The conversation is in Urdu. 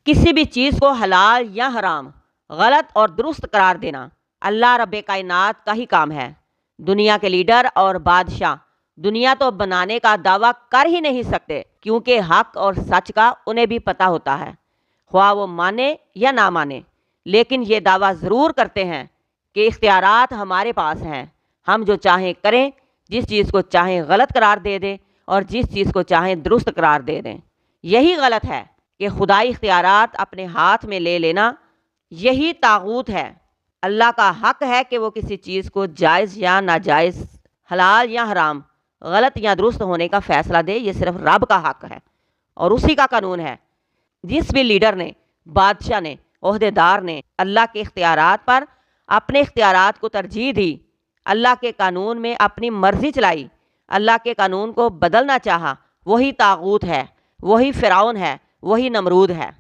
کسی بھی چیز کو حلال یا حرام، غلط اور درست قرار دینا اللہ رب کائنات کا ہی کام ہے۔ دنیا کے لیڈر اور بادشاہ دنیا تو بنانے کا دعویٰ کر ہی نہیں سکتے، کیونکہ حق اور سچ کا انہیں بھی پتہ ہوتا ہے، خواہ وہ مانے یا نہ مانے، لیکن یہ دعویٰ ضرور کرتے ہیں کہ اختیارات ہمارے پاس ہیں، ہم جو چاہیں کریں، جس چیز کو چاہیں غلط قرار دے دیں اور جس چیز کو چاہیں درست قرار دے دیں۔ یہی غلط ہے کہ خدائی اختیارات اپنے ہاتھ میں لے لینا، یہی طاغوت ہے۔ اللہ کا حق ہے کہ وہ کسی چیز کو جائز یا ناجائز، حلال یا حرام، غلط یا درست ہونے کا فیصلہ دے۔ یہ صرف رب کا حق ہے اور اسی کا قانون ہے۔ جس بھی لیڈر نے، بادشاہ نے، عہدیدار نے اللہ کے اختیارات پر اپنے اختیارات کو ترجیح دی، اللہ کے قانون میں اپنی مرضی چلائی، اللہ کے قانون کو بدلنا چاہا، وہی طاغوت ہے، وہی فرعون ہے، وہی نمرود ہے۔